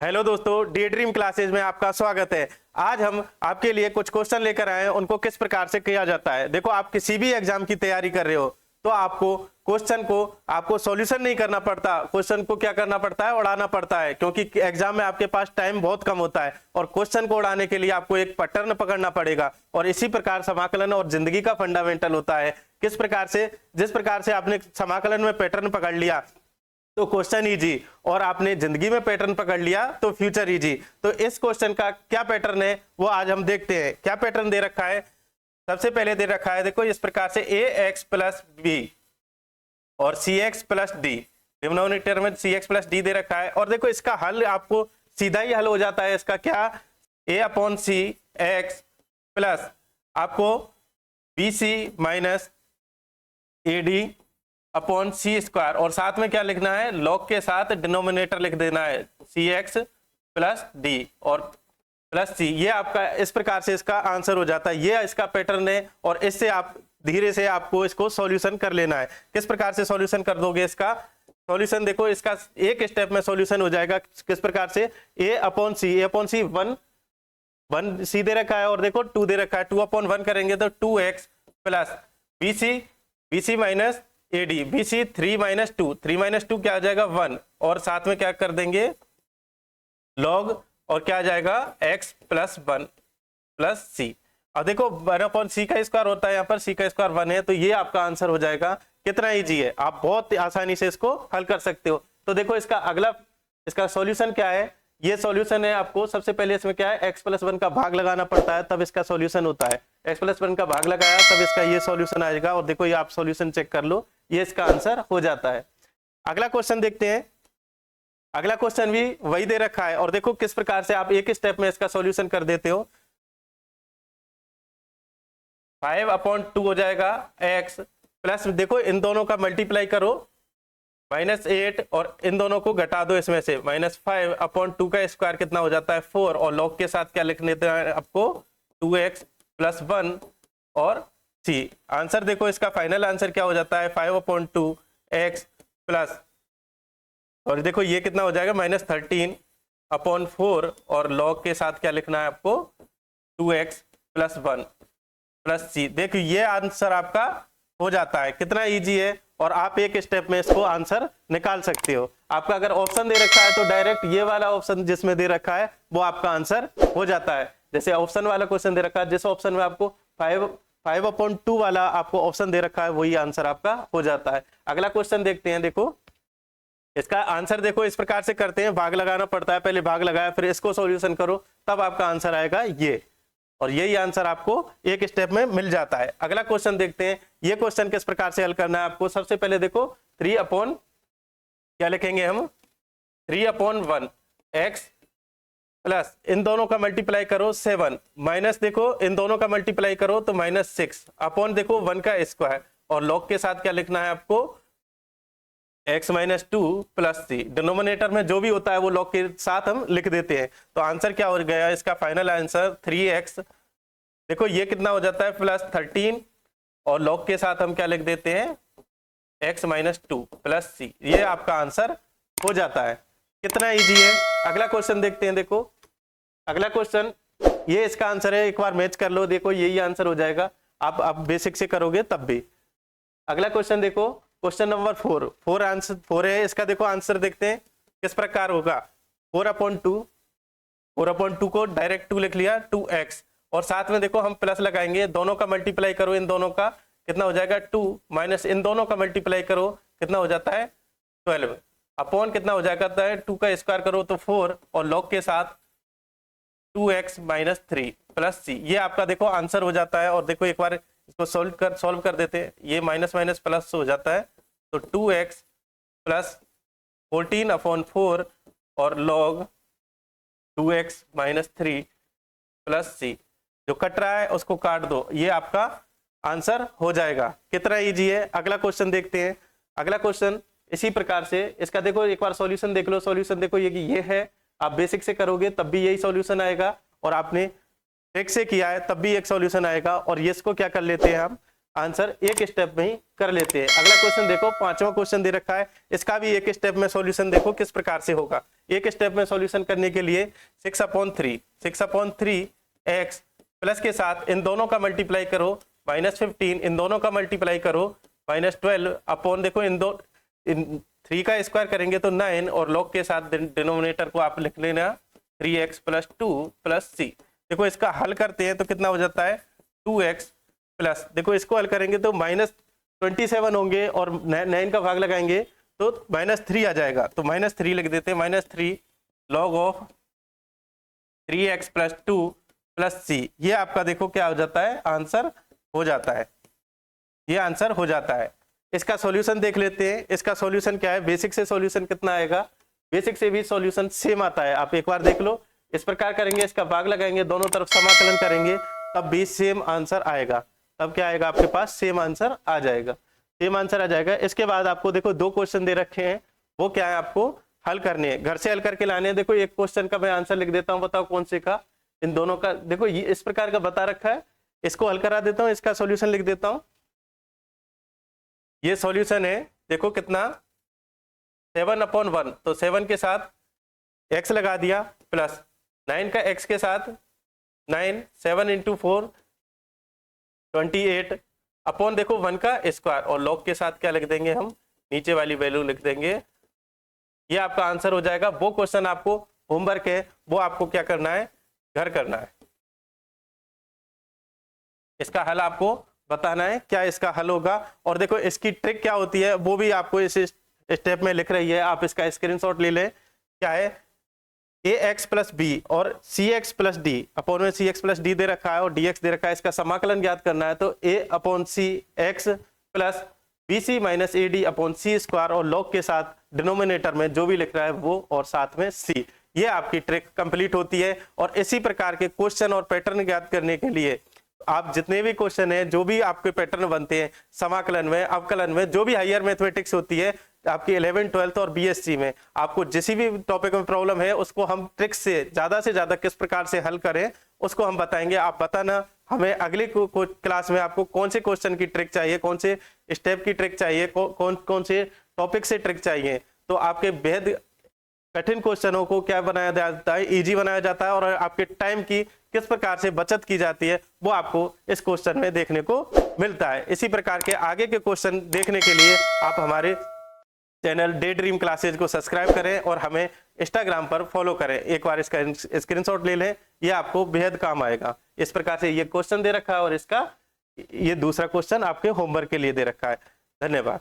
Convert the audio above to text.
Hello दोस्तों, D dream classes में आपका स्वागत है। आज हम आपके लिए कुछ क्वेश्चन लेकर आए हैं, उनको किस प्रकार से किया जाता है। देखो, आप किसी भी एग्जाम की तैयारी कर रहे हो तो आपको क्वेश्चन को आपको सॉल्यूशन नहीं करना पड़ता, क्वेश्चन को क्या करना पड़ता है, उड़ाना पड़ता है, क्योंकि एग्जाम में आपके पास टाइम बहुत कम होता है और क्वेश्चन को उड़ाने के लिए आपको एक पैटर्न पकड़ना पड़ेगा। और इसी प्रकार समाकलन और जिंदगी का फंडामेंटल होता है। किस प्रकार से, जिस प्रकार से आपने समाकलन में पैटर्न पकड़ लिया तो क्वेश्चन इजी, और आपने जिंदगी में पैटर्न पकड़ लिया तो फ्यूचर इजी। तो इस क्वेश्चन का क्या पैटर्न है वो आज हम देखते हैं। क्या पैटर्न दे रखा है, सबसे पहले दे रखा है, देखो इस प्रकार से ax प्लस बी और cx प्लस डी, डिनोमिनेटर में cx प्लस डी दे रखा है। और देखो इसका हल आपको सीधा ही हल हो जाता है। इसका क्या, a upon C X plus आपको बी सी माइनस ए डी अपॉन सी स्क्वायर, और साथ में क्या लिखना है, लॉग के साथ डिनोमिनेटर लिख देना है सी एक्स प्लस डी और प्लस सी। ये आपका इस प्रकार से इसका आंसर हो जाता है। ये इसका पैटर्न है और इससे आप धीरे से आपको इसको सॉल्यूशन कर लेना है। किस प्रकार से सॉल्यूशन कर दोगे इसका सॉल्यूशन, देखो इसका एक स्टेप में सॉल्यूशन हो जाएगा। किस प्रकार से, ए अपॉन सी वन सी दे रखा है और देखो 2 दे रखा है, 2/1 करेंगे तो 2x प्लस बी सी माइनस ए डी, बी सी 3 माइनस 2 क्या आ जाएगा 1, और साथ में क्या कर देंगे लॉग, और क्या आ जाएगा x प्लस 1 प्लस सी। अब देखो 1/c का स्क्वायर होता है, यहाँ पर c का स्क्वायर 1 है, तो ये आपका आंसर हो जाएगा। कितना इजी है, आप बहुत आसानी से इसको हल कर सकते हो। तो देखो इसका अगला, इसका सॉल्यूशन क्या है, ये सॉल्यूशन है। आपको सबसे पहले इसमें क्या है, x प्लस 1 का भाग लगाना पड़ता है, तब इसका सॉल्यूशन होता है। x प्लस 1 का भाग लगाया तब इसका ये सॉल्यूशन आएगा। और देखो ये आप सॉल्यूशन चेक कर लो, ये इसका आंसर हो जाता है। अगला क्वेश्चन देखते हैं। अगला क्वेश्चन भी वही दे रखा है और देखो किस प्रकार से आप एक स्टेप में इसका सॉल्यूशन कर देते हो। 5/2 हो जाएगा x प्लस, देखो इन दोनों का मल्टीप्लाई करो -8, और इन दोनों को घटा दो इसमें से, -5/2 का स्क्वायर कितना हो जाता है 4, और लॉग के साथ क्या लिख देते हैं आपको 2x प्लस 1 और c। आंसर देखो इसका फाइनल आंसर क्या हो जाता है 5/2 x प्लस, और देखो ये कितना हो जाएगा -13/4, और लॉग के साथ क्या लिखना है आपको 2x प्लस 1 प्लस c। देखो ये आंसर आपका हो जाता है। कितना इजी है, और आप एक स्टेप में इसको आंसर निकाल सकते हो। आपका अगर ऑप्शन दे रखा है तो डायरेक्ट ये वाला ऑप्शन जिसमें दे रखा है वो आपका आंसर हो जाता है। जैसे ऑप्शन वाला क्वेश्चन दे रखा है, जिस ऑप्शन में आपको 5/2 वाला आपको ऑप्शन दे रखा है वही आंसर आपका हो जाता है। अगला क्वेश्चन देखते हैं। देखो इसका आंसर देखो इस प्रकार से करते हैं, भाग लगाना पड़ता है, पहले भाग लगाया फिर इसको सॉल्यूशन करो, तब आपका आंसर आएगा ये, और यही आंसर आपको एक स्टेप में मिल जाता है। अगला क्वेश्चन देखते हैं। ये क्वेश्चन किस प्रकार से हल करना है आपको, सबसे पहले देखो 3 क्या लिखेंगे हम 3/1 x प्लस इन दोनों का मल्टीप्लाई करो 7 माइनस, देखो इन दोनों का मल्टीप्लाई करो तो -6 अपॉन देखो 1 का स्क्वायर, और लॉग के साथ क्या लिखना है आपको x माइनस 2 प्लस सी। डिनोमिनेटर में जो भी होता है वो लॉग के साथ हम लिख देते हैं। तो आंसर क्या हो गया इसका फाइनल आंसर 3x, देखो ये कितना हो जाता है +13, और लॉग के साथ हम क्या लिख देते हैं x माइनस 2 प्लस सी। ये आपका आंसर हो जाता है। कितना इजी है। अगला क्वेश्चन देखते हैं। देखो अगला क्वेश्चन, ये इसका आंसर है, एक बार मैच कर लो, देखो यही आंसर हो जाएगा। आप बेसिक से करोगे तब भी। अगला क्वेश्चन देखो, क्वेश्चन नंबर 4 आंसर 4 है इसका। देखो आंसर देखते हैं किस प्रकार होगा। 4/2 को डायरेक्ट 2 लिख लिया 2x, और साथ में देखो हम प्लस लगाएंगे, दोनों का मल्टीप्लाई करो, इन दोनों का कितना हो जाएगा 2 माइनस इन दोनों का मल्टीप्लाई करो कितना हो जाता है 12, अपॉन कितना हो जाएगा 2 का स्क्वायर करो तो 4, और लॉग के साथ 2x माइनस 3 प्लस सी। ये आपका देखो आंसर हो जाता है। और देखो एक बार इसको सॉल्व कर देते हैं, ये माइनस माइनस प्लस हो जाता है, तो 2x प्लस 14/4 और लॉग 2x माइनस 3 प्लस सी। जो कट रहा है उसको काट दो, ये आपका आंसर हो जाएगा। कितना इजी है। अगला क्वेश्चन देखते हैं। अगला क्वेश्चन इसी प्रकार से, इसका देखो एक बार सॉल्यूशन देख लो। सॉल्यूशन देखो ये है, आप बेसिक से करोगे तब भी यही सॉल्यूशन आएगा, और आपने ट्रिक से किया है तब भी एक सॉल्यूशन आएगा। और ये इसको क्या कर लेते हैं हम, आंसर एक स्टेप में ही कर लेते हैं। अगला क्वेश्चन देखो, 5वां क्वेश्चन दे रखा है, इसका भी एक स्टेप में सॉल्यूशन देखो किस प्रकार से होगा। एक स्टेप में सॉल्यूशन करने के लिए 6/3 x प्लस के साथ इन दोनों का मल्टीप्लाई करो -15, इन दोनों का मल्टीप्लाई करो -12 अपॉन, देखो इन 3 का स्क्वायर करेंगे तो 9 और लॉग के साथ डिनोमिनेटर को आप लिख लेना 3x + 2 + c। देखो इसका हल करते हैं तो कितना हो जाता है 2x प्लस, देखो इसको हल करेंगे तो -27 होंगे और 9 का भाग लगाएंगे तो -3 आ जाएगा, तो -3 लिख देते हैं, -3 log ऑफ 3x + 2 + c। ये आपका देखो क्या हो जाता है, आंसर हो जाता है, ये आंसर हो जाता है। इसका सॉल्यूशन देख लेते हैं। इसका सॉल्यूशन क्या है, बेसिक से सॉल्यूशन कितना आएगा, बेसिक से भी सॉल्यूशन सेम आता है, आप एक बार देख लो। इस प्रकार करेंगे, इसका भाग लगाएंगे, दोनों तरफ समाकलन करेंगे, तब भी सेम आंसर आएगा। तब क्या आएगा आपके पास, सेम आंसर आ जाएगा, सेम आंसर आ जाएगा। इसके बाद आपको देखो 2 क्वेश्चन दे रखे हैं, वो क्या है आपको हल करने हैं, घर से हल करके लाने हैं। देखो एक क्वेश्चन का मैं आंसर लिख देता हूं, बताओ कौन से का, इन दोनों का। देखो ये इस प्रकार का बता रखा है, इसको हल करा देता हूं, इसका सॉल्यूशन लिख देता हूं। ये सॉल्यूशन है, देखो कितना 7/1, तो 7 के साथ x लगा दिया प्लस 9 का x के साथ 9, 7 × 4 28 अपॉन, देखो 1 का स्क्वायर और लॉग के साथ क्या लिख देंगे हम, नीचे वाली वैल्यू लिख देंगे। ये आपका आंसर हो जाएगा। वो क्वेश्चन आपको होमवर्क है, वो आपको क्या करना है, घर करना है। इसका हल आपको बताना है, क्या इसका हल होगा। और देखो इसकी ट्रिक क्या होती है वो भी आपको इस स्टेप में लिख रही है, आप इसका स्क्रीनशॉट ले लें। क्या है, ax + b और cx + d अपॉन में cx + d दे रखा है और dx दे रखा है। इसका समाकलन ज्ञात करना है, तो a/cx + bc - ad upon c² और log के साथ डिनोमिनेटर में जो भी लिख रहा है वो और साथ में c। ये आपकी ट्रिक कंप्लीट होती है। और इसी प्रकार के क्वेश्चन और पैटर्न ज्ञात करने के लिए आप जितने भी क्वेश्चन है, जो भी आपके पैटर्न बनते हैं समाकलन में, अवकलन में, जो भी हायर मैथमेटिक्स होती है आपकी 11th 12th और बीएससी में, आपको जिस भी टॉपिक में प्रॉब्लम है उसको हम ट्रिक से ज्यादा किस प्रकार से हल करें उसको हम बताएंगे। आप बताना हमें अगली क्लास में आपको कौन से क्वेश्चन की ट्रिक चाहिए, कौन से स्टेप की ट्रिक चाहिए, कौन से टॉपिक से ट्रिक चाहिए। तो आपके बेहद कठिन क्वेश्चनों को क्या बनाया जाता है, इजी बनाया जाता है, और आपके टाइम की किस प्रकार से बचत की जाती है वो आपको इस क्वेश्चन में देखने को मिलता है। इसी प्रकार के आगे के क्वेश्चन देखने के लिए आप हमारे चैनल डे ड्रीम क्लासेज को सब्सक्राइब करें और हमें इंस्टाग्राम पर फॉलो करें। एक बार इसका स्क्रीनशॉट ले लें, ये आपको बेहद काम आएगा। इस प्रकार से ये क्वेश्चन दे रखा है और इसका ये दूसरा क्वेश्चन आपके होमवर्क के लिए दे रखा है। धन्यवाद।